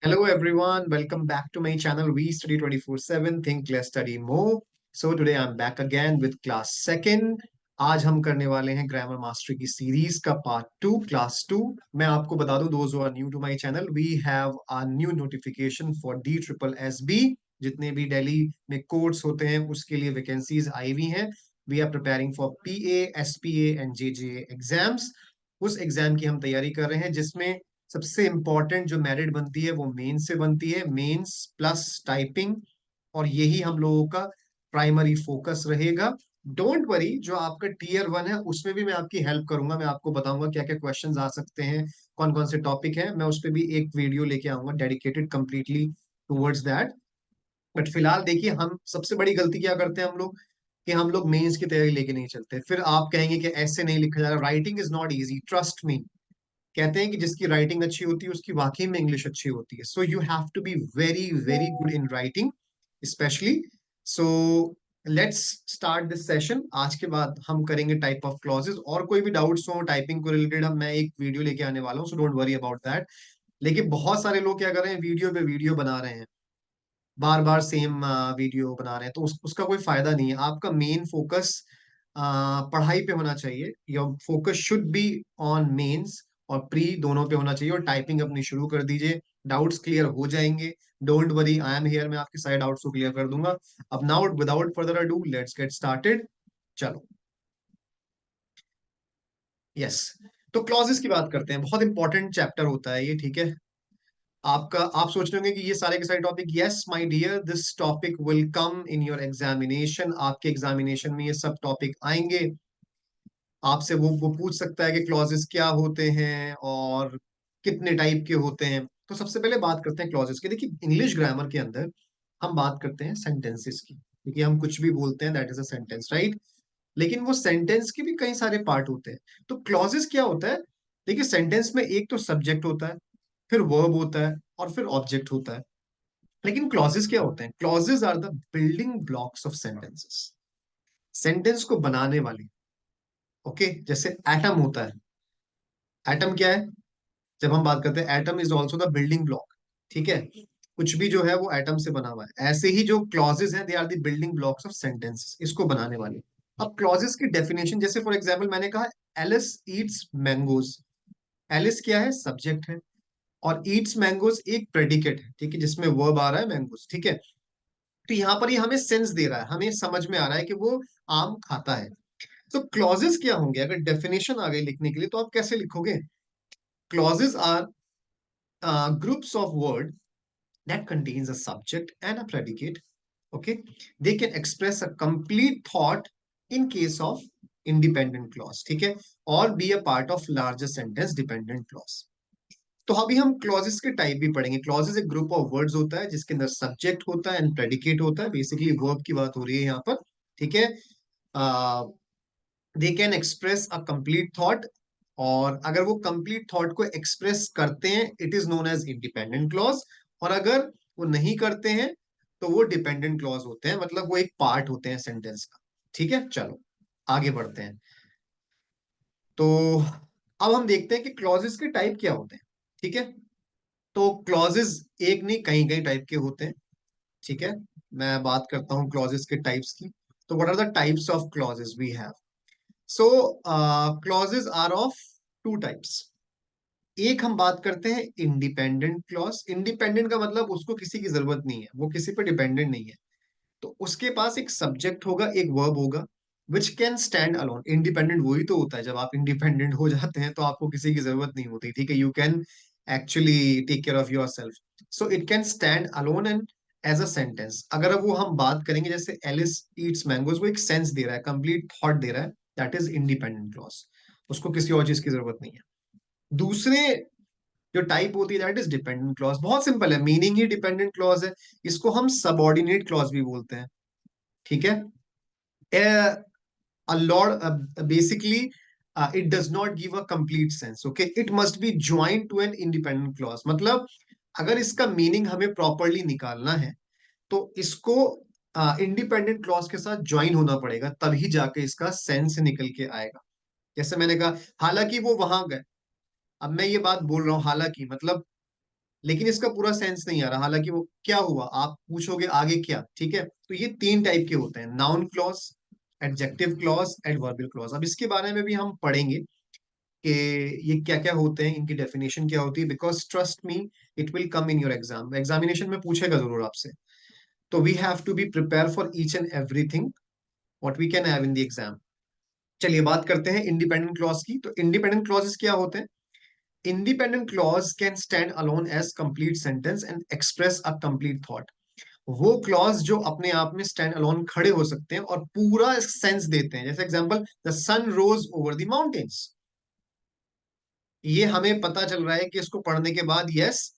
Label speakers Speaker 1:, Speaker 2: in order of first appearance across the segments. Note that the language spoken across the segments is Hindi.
Speaker 1: Hello everyone, welcome back to my channel. We study 24/7, think less, study more. So today I'm back again with class second. आज हम करने वाले हैं ग्रामर मास्टरी की सीरीज का पार्ट टू, क्लास टू। मैं आपको बता दूं, those who are new to my channel, we have a new notification for DSSB। जितने भी दिल्ली में कोर्स होते हैं उसके लिए वैकेंसीज आई हुई हैं। We are preparing for PA, SPA and JJA exams. उस एग्जाम की हम तैयारी कर रहे हैं जिसमें सबसे इंपॉर्टेंट जो मेरिट बनती है वो मेंस से बनती है, मेंस प्लस टाइपिंग। और यही हम लोगों का प्राइमरी फोकस रहेगा। डोंट वरी, जो आपका Tier 1 है उसमें भी मैं आपकी हेल्प करूंगा। मैं आपको बताऊंगा क्या क्या क्वेश्चंस आ सकते हैं, कौन कौन से टॉपिक है। मैं उस पर भी एक वीडियो लेके आऊंगा dedicated completely towards that. But फिलहाल देखिए, हम सबसे बड़ी गलती क्या करते हैं हम लोग, कि हम लोग मेंस की तैयारी लेके नहीं चलते। फिर आप कहेंगे कि ऐसे नहीं लिखा जा रहा, writing is not easy, trust me. कहते हैं कि जिसकी राइटिंग अच्छी होती है उसकी वाकई में इंग्लिश अच्छी होती है। So you have to be very very good in writing specially. So let's start this session. आज के बाद हम करेंगे टाइप ऑफ क्लॉजेस, और कोई भी डाउट्स हो टाइपिंग को रिलेटेड हम मैं एक वीडियो लेके आने वाला हूँ, so don't worry about that. लेकिन बहुत सारे लोग क्या कर रहे हैं, वीडियो पे वीडियो बना रहे हैं, बार बार सेम वीडियो बना रहे हैं, तो उसका कोई फायदा नहीं है। आपका मेन फोकस पढ़ाई पे होना चाहिए। Your focus should be on mains और प्री दोनों पे होना चाहिए, और टाइपिंग अपनी शुरू कर दीजिए। डाउट्स क्लियर हो जाएंगे। Don't worry, I am here. मैं आपके सारे डाउट्स को क्लियर कर दूंगा। अब now without further ado let's get started. चलो, यस। तो क्लॉजेस की बात करते हैं। बहुत इंपॉर्टेंट चैप्टर होता है ये, ठीक है। आपका आप सोच रहे होंगे कि ये सारे के सारे topic, yes my dear, this topic will come in your examination. आपके एग्जामिनेशन में ये सब टॉपिक आएंगे। आपसे वो पूछ सकता है कि क्लॉजेस क्या होते हैं और कितने टाइप के होते हैं। तो सबसे पहले बात करते हैं क्लॉजेस की। देखिए, इंग्लिश ग्रामर के अंदर हम बात करते हैं सेंटेंसेस की, क्योंकि हम कुछ भी बोलते हैं that is a sentence, right. लेकिन वो सेंटेंस के भी कई सारे पार्ट होते हैं। तो क्लॉजेस क्या होता है? देखिए, सेंटेंस में एक तो सब्जेक्ट होता है, फिर वर्ब होता है, और फिर ऑब्जेक्ट होता है। लेकिन क्लॉजेस क्या होते हैं? Clauses are the building blocks of sentences, sentence को बनाने वाले। ओके, जैसे एटम होता है। एटम क्या है? जब हम बात करते हैं, atom is also the building block, ठीक है। कुछ भी जो है वो एटम से बना हुआ है। ऐसे ही जो क्लॉजेस हैं, they are the building blocks of sentences, इसको बनाने वाले। अब क्लॉजेस की डेफिनेशन, जैसे फॉर एग्जाम्पल मैंने कहा एलिस ईट्स मैंगोज। एलिस क्या है? सब्जेक्ट है। और ईट्स मैंगोज एक प्रेडिकेट है, ठीक है, जिसमें वर्ब आ रहा है मैंगोज, ठीक है। तो यहाँ पर ये हमें सेंस दे रहा है, हमें समझ में आ रहा है कि वो आम खाता है। तो क्लॉजेस क्या होंगे? अगर डेफिनेशन आ गई लिखने के लिए तो आप कैसे लिखोगे? Clauses are groups of word that contains a subject and a predicate. Okay, they can express a complete thought in case of independent clause, ठीक है, or be a part of larger sentence dependent clause. तो अभी हम क्लॉजेस के टाइप भी पढ़ेंगे। क्लॉजेस एक ग्रुप ऑफ वर्ड्स होता है जिसके अंदर सब्जेक्ट होता है एंड प्रेडिकेट होता है। बेसिकली वर्ब की बात हो रही है यहाँ पर, ठीक है। They can express a complete thought, और अगर वो कंप्लीट थॉट को एक्सप्रेस करते हैं it is known as independent clause. और अगर वो नहीं करते हैं तो वो डिपेंडेंट क्लॉज होते हैं, मतलब वो एक पार्ट होते हैं सेंटेंस का। ठीक है, चलो आगे बढ़ते हैं। तो अब हम देखते हैं कि क्लॉजेस के टाइप क्या होते हैं, ठीक है। तो क्लॉजेस एक नहीं, कई कई टाइप के होते हैं, ठीक है। मैं बात करता हूं क्लॉजेस के टाइप्स की। तो what are the types of clauses we have? So clauses are of two types. एक हम बात करते हैं इंडिपेंडेंट क्लॉज। इंडिपेंडेंट का मतलब उसको किसी की जरूरत नहीं है, वो किसी पे डिपेंडेंट नहीं है। तो उसके पास एक सब्जेक्ट होगा, एक वर्ब होगा, which can stand alone. Independent वही तो होता है जब आप इंडिपेंडेंट हो जाते हैं तो आपको किसी की जरूरत नहीं होती, ठीक है। You can actually take care of yourself. So it can stand alone and as a sentence. अगर अब वो हम बात करेंगे, जैसे एलिस ईट्स मैंगोज, वो एक सेंस दे रहा है, कंप्लीट थॉट दे रहा है, दैट इज इंडिपेंडेंट क्लॉज। उसको किसी और चीज की जरूरत नहीं है। दूसरे जो टाइप होती है दैट इज डिपेंडेंट क्लॉज। बहुत सिंपल है, मीनिंग ही डिपेंडेंट क्लॉज है। इसको हम सबऑर्डिनेट क्लॉज भी बोलते हैं, ठीक है। A lot, basically, it does not give a complete sense. Okay, it must be joined to an independent clause. मतलब अगर इसका मीनिंग हमें प्रॉपरली निकालना है तो इसको इंडिपेंडेंट क्लॉज के साथ ज्वाइन होना पड़ेगा, तभी जाके इसका सेंस निकल के आएगा। जैसे मैंने कहा, हालांकि वो वहां गए। अब मैं ये बात बोल रहा हूं, हालांकि मतलब लेकिन इसका पूरा सेंस नहीं आ रहा, हालांकि वो क्या हुआ आप पूछोगे आगे क्या, ठीक है। तो ये तीन टाइप के होते हैं, noun clause, adjective clause, adverbial clause. अब इसके बारे में भी हम पढ़ेंगे कि ये क्या क्या होते हैं, इनकी डेफिनेशन क्या होती है, because trust me it will come in your exam, examination में पूछेगा जरूर आपसे। तो we have to be prepare for each and everything what we can have in the exam. चलिए बात करते हैं इंडिपेंडेंट क्लॉज की। तो इंडिपेंडेंट क्लॉजेस क्या होते हैं? Independent clause can stand alone as complete sentence and express a complete thought. वो क्लॉज जो अपने आप में स्टैंड अलोन खड़े हो सकते हैं और पूरा सेंस देते हैं। जैसे example, the sun rose over the mountains. ये हमें पता चल रहा है कि इसको पढ़ने के बाद यस,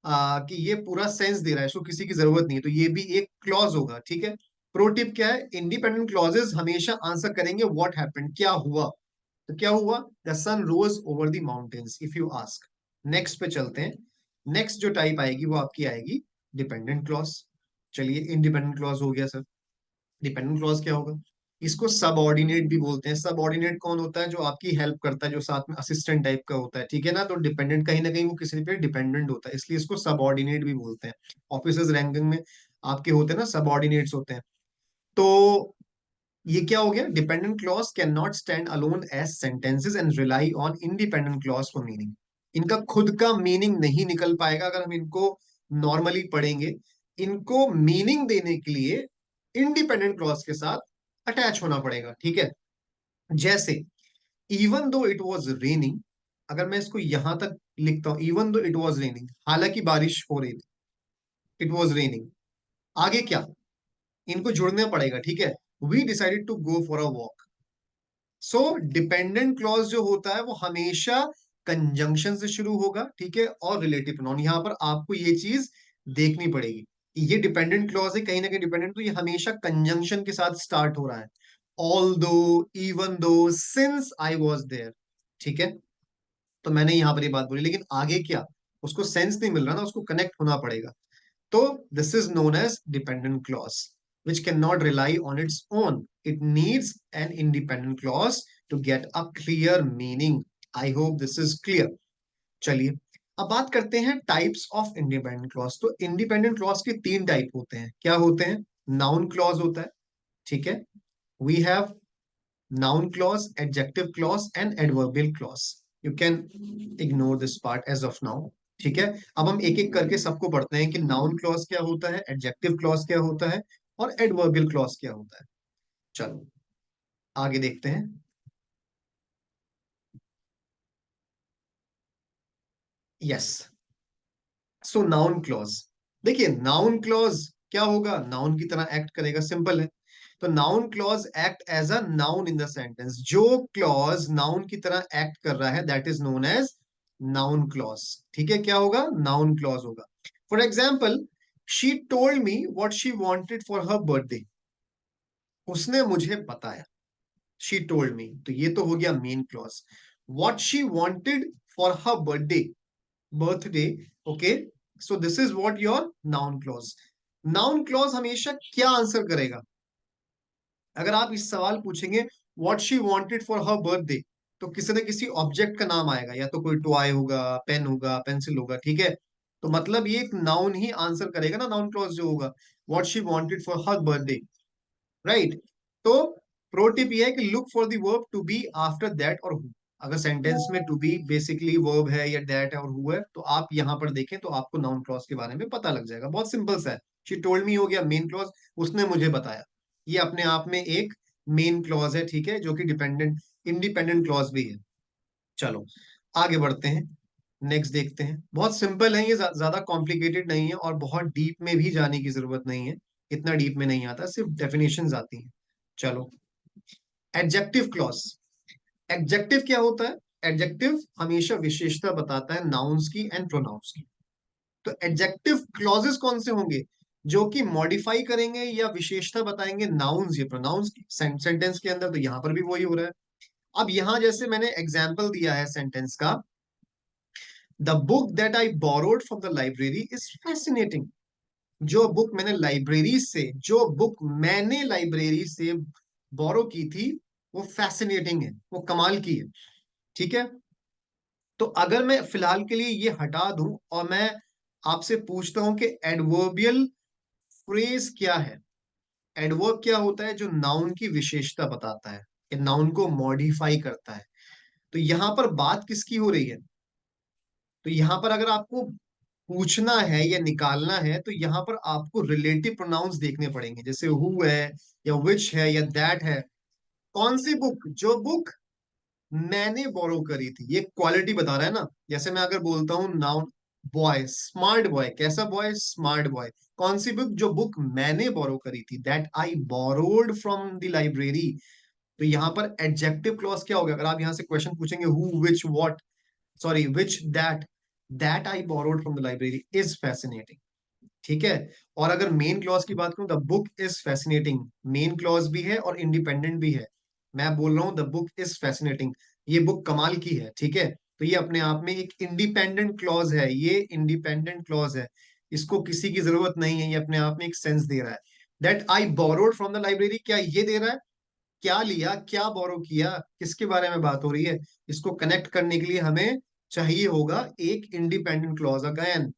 Speaker 1: कि ये पूरा सेंस दे रहा है, इसको किसी की जरूरत नहीं है, तो ये भी एक क्लॉज होगा, ठीक है। प्रो टिप क्या है, इंडिपेंडेंट क्लॉजेस हमेशा आंसर करेंगे व्हाट हैपेंड, क्या हुआ। तो क्या हुआ, the sun rose over the mountains if you ask. Next पे चलते हैं। नेक्स्ट जो टाइप आएगी वो आपकी आएगी डिपेंडेंट क्लॉज। चलिए इंडिपेंडेंट क्लॉज हो गया सर, डिपेंडेंट क्लॉज क्या होगा? इसको सबऑर्डिनेट भी बोलते हैं। सबऑर्डिनेट कौन होता है? जो आपकी हेल्प करता है, जो साथ में असिस्टेंट टाइप का होता है, ठीक है ना। तो डिपेंडेंट कहीं ना कहीं वो किसी पे डिपेंडेंट होता है, इसलिए इसको सबऑर्डिनेट भी बोलते हैं। ऑफिसर्स रैंकिंग में आपके होते हैं ना, सबऑर्डिनेट्स होते हैं। तो ये क्या हो गया, dependent clause can not stand alone as sentences and rely on independent clause for meaning. इनका खुद का मीनिंग नहीं निकल पाएगा अगर हम इनको नॉर्मली पढ़ेंगे। इनको मीनिंग देने के लिए इंडिपेंडेंट क्लॉज के साथ अटैच होना पड़ेगा, ठीक है। जैसे even though it was raining, अगर मैं इसको यहां तक लिखता हूं, even though it was raining, हालांकि बारिश हो रही थी, इट वॉज रेनिंग, आगे क्या, इनको जुड़ना पड़ेगा, ठीक है। We decided to go for a walk. So dependent clause जो होता है वो हमेशा कंजंक्शन से शुरू होगा, ठीक है, और रिलेटिव प्रोनाउन। यहां पर आपको ये चीज देखनी पड़ेगी कि ये डिपेंडेंट क्लॉज है कहीं ना कहीं डिपेंडेंट, तो ये हमेशा कंजंक्शन के साथ स्टार्ट हो रहा है। ऑल दो, even though, since I was there, ठीक है। तो मैंने यहां पर ये बात बोली, लेकिन आगे क्या, उसको सेंस नहीं मिल रहा ना, उसको कनेक्ट होना पड़ेगा। तो this is known as dependent clause, which cannot rely on its own. It needs an independent clause to get a clear meaning. I hope this is clear. चलिए अब बात करते हैं टाइप्स ऑफ इंडिपेंडेंट क्लॉज। तो इंडिपेंडेंट क्लॉज के तीन टाइप होते हैं, क्या होते हैं? नाउन क्लॉज होता है, ठीक है। We have noun clause, adjective clause and adverbial clause. You can ignore this part as of now, ठीक है। अब हम एक एक करके सबको पढ़ते हैं कि नाउन क्लॉज क्या होता है, एडजेक्टिव क्लॉज क्या होता है, और एडवर्बियल क्लॉज क्या होता है। चलो आगे देखते हैं। यस, सो नाउन क्लॉज। देखिए नाउन क्लॉज क्या होगा, नाउन की तरह एक्ट करेगा, सिंपल है। तो noun clause act as a noun in the sentence. जो क्लॉज नाउन की तरह एक्ट कर रहा है that is known as noun clause, ठीक है। क्या होगा, नाउन क्लॉज होगा। For example, she told me what she wanted for her birthday. उसने मुझे बताया, शी टोल्ड मी, तो ये तो हो गया main clause. What she wanted for her birthday, birthday, okay. So this is what your noun clause. Noun clause हमेशा क्या आंसर करेगा? अगर आप इस सवाल पूछेंगे what she wanted for her birthday, तो किसी न किसी ऑब्जेक्ट का नाम आएगा, या तो कोई टॉय होगा, पेन होगा, पेंसिल होगा, ठीक है। तो मतलब ये एक नाउन ही आंसर करेगा ना, नाउन क्लॉज जो होगा, what she wanted for her birthday, right. तो प्रो टिप ये है कि look for the verb to be after that और हु। अगर सेंटेंस में टू बी बेसिकली वर्ब है या दैट है और हु है, तो आप यहां पर देखें तो आपको नाउन क्लॉज के बारे में पता लग जाएगा। बहुत सिंपल सा है। शी टोल्ड मी हो गया मेन क्लॉज, उसने मुझे बताया, ये अपने आप में एक मेन क्लॉज है, ठीक है, जो कि डिपेंडेंट इंडिपेंडेंट क्लॉज भी है। चलो आगे बढ़ते हैं, नेक्स्ट देखते हैं। बहुत सिंपल है ये, ज्यादा कॉम्प्लिकेटेड नहीं है और बहुत डीप में भी जाने की जरूरत नहीं है। इतना डीप में नहीं आता, सिर्फ डेफिनेशंस आती हैं। चलो एडजेक्टिव क्लॉज। एडजेक्टिव क्या होता है? एडजेक्टिव हमेशा विशेषता बताता है नाउन्स की एंड प्रोनाउंस की। तो एडजेक्टिव क्लॉजेस कौन से होंगे? जो कि मॉडिफाई करेंगे या विशेषता बताएंगे नाउन्स या प्रोनाउंस की सेंटेंस के अंदर। तो यहां पर भी वही हो रहा है। अब यहां जैसे मैंने एग्जाम्पल दिया है सेंटेंस का, the book that I borrowed from the library is fascinating. जो बुक मैंने लाइब्रेरी से बोरो की थी, वो फैसिनेटिंग है, वो कमाल की है, ठीक है। तो अगर मैं फिलहाल के लिए ये हटा दूं और मैं आपसे पूछता हूं कि एडवर्बियल फ्रेज क्या है। एडवर्ब क्या होता है? जो नाउन की विशेषता बताता है, कि नाउन को मॉडिफाई करता है। तो यहां पर बात किसकी हो रही है? तो यहां पर अगर आपको पूछना है या निकालना है तो यहां पर आपको रिलेटिव प्रोनाउंस देखने पड़ेंगे, जैसे हु है या विच है या दैट है। कौन सी बुक? जो बुक मैंने बोरो करी थी, ये क्वालिटी बता रहा है ना। जैसे मैं अगर बोलता हूँ नाउन बॉय, स्मार्ट बॉय, कैसा बॉय? Smart boy. कौन सी बुक? जो बुक मैंने बोरो करी थी, that I borrowed from the library. तो यहाँ पर एडजेक्टिव क्लॉज क्या होगा? अगर आप यहाँ से क्वेश्चन पूछेंगे who which what, sorry which that, that I borrowed from the library is fascinating. ठीक है। और अगर मेन क्लॉज की बात करूं, the book is fascinating, main clause भी है और इंडिपेंडेंट भी है। मैं बोल रहा हूं द बुक इज फैसिनेटिंग, ये बुक कमाल की है। ठीक है। तो ये अपने आप में एक इंडिपेंडेंट क्लॉज है, ये इंडिपेंडेंट क्लॉज है, इसको किसी की जरूरत नहीं है, ये अपने आप में एक सेंस दे रहा है। That I borrowed from the library, क्या ये दे रहा है? क्या लिया, क्या बोरो किया, किसके बारे में बात हो रही है? इसको कनेक्ट करने के लिए हमें चाहिए होगा एक इंडिपेंडेंट क्लॉज। अगेन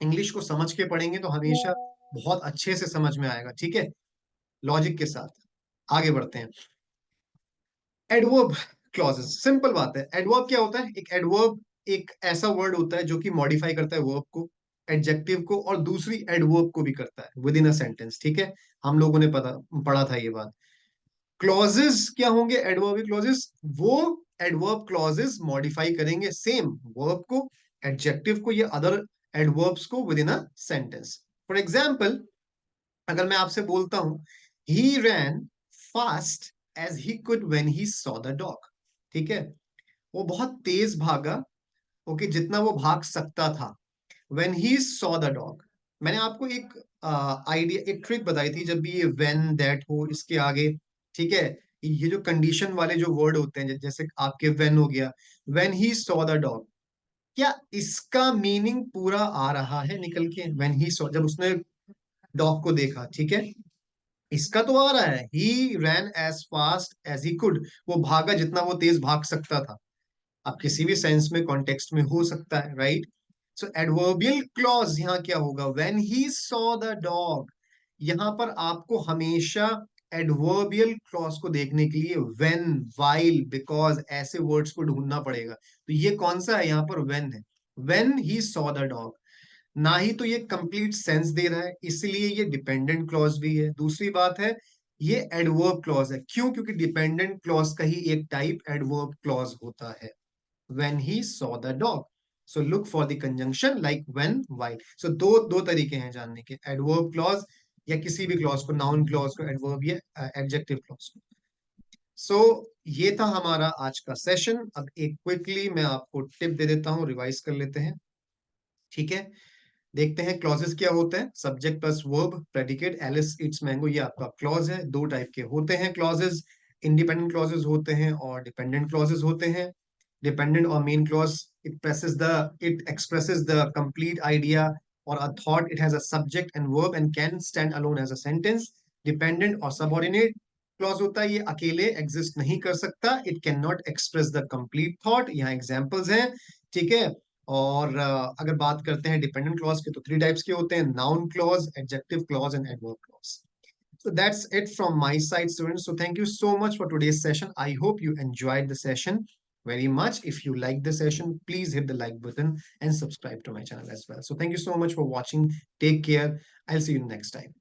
Speaker 1: इंग्लिश को समझ के पढ़ेंगे तो हमेशा बहुत अच्छे से समझ में आएगा। ठीक है, लॉजिक के साथ आगे बढ़ते हैं। एडवर्ब क्लॉजेस, सिंपल बात है। एडवर्ब क्या होता है? एक एडवर्ब एक ऐसा वर्ड होता है जो कि मॉडिफाई करता है वर्ब को, एडजेक्टिव को, और दूसरी एडवर्ब को भी करता है विद इन अ सेंटेंस। ठीक है, हम लोगों ने पढ़ा था ये बात। क्लॉजेस क्या होंगे? एडवर्ब क्लॉजेस, वो एडवर्ब क्लॉजेस मॉडिफाई करेंगे सेम वर्ब को, एडजेक्टिव को या अदर एडवर्ब्स को within a sentence. For example, अगर मैं आपसे बोलता हूं he ran fast as he could when he saw the dog. ठीक है, वो बहुत तेज भागा, ओके, जितना वो भाग सकता था, when he saw the dog. मैंने आपको एक आइडिया, एक ट्रिक बताई थी, जब भी ये व्हेन दैट हो इसके आगे, ठीक है, ये जो कंडीशन वाले जो वर्ड होते हैं, जैसे आपके व्हेन हो गया, when he saw the dog, क्या इसका मीनिंग पूरा आ रहा है निकल के? व्हेन ही सॉ, जब उसने डॉग को देखा, ठीक है, इसका तो आ रहा है he ran as fast as he could, वो भागा जितना वो तेज भाग सकता था। अब किसी भी सेंस में कॉन्टेक्स्ट में हो सकता है, राइट? सो एडवर्बियल क्लॉज यहाँ क्या होगा? When he saw the dog. यहाँ पर आपको हमेशा एडवर्बियल क्लॉज को देखने के लिए व्हेन, व्हाइल, बिकॉज ऐसे वर्ड्स को ढूंढना पड़ेगा। तो ये कौन सा है? यहाँ पर व्हेन है, when he saw the dog. ना ही तो ये कंप्लीट सेंस दे रहा है, इसलिए ये डिपेंडेंट क्लॉज भी है। दूसरी बात है, ये एडवर्ब क्लॉज है। क्यों? क्योंकि डिपेंडेंट क्लॉज का ही एक टाइप एडवर्ब क्लॉज होता है। when he saw the dog, so look for the conjunction like when, while। so दो दो तरीके हैं जानने के, एडवर्ब क्लॉज या किसी भी क्लॉज को, नाउन क्लॉज को, एडवर्ब या एडजेक्टिव क्लॉज को। सो ये था हमारा आज का सेशन। अब एक क्विकली मैं आपको टिप दे देता हूं, रिवाइज कर लेते हैं। ठीक है, देखते हैं क्लॉजेस क्या होते हैं। Subject plus verb, predicate, Alice eats mango, ये आपका क्लॉज है। दो टाइप के होते हैं क्लॉजेस, इंडिपेंडेंट क्लॉजेस होते हैं और डिपेंडेंट क्लॉजेस होते हैं। डिपेंडेंट और main clause, it expresses the complete idea or a thought, it has a subject and verb and can stand alone as a sentence। Dependent और सबऑर्डिनेट क्लॉज होता है, ये अकेले एग्जिस्ट नहीं कर सकता, it can not express the complete thought. यहाँ एग्जांपल्स हैं। ठीक है, और अगर बात करते हैं डिपेंडेंट क्लॉज के, तो थ्री टाइप्स के होते हैं, noun clause, adjective clause and adverb clause. So that's it from my side, students. So thank you so much for today's session. I hope you enjoyed the session very much. If you like the session, please hit the like button and subscribe to my channel as well. So thank you so much for watching. Take care. I'll see you next time.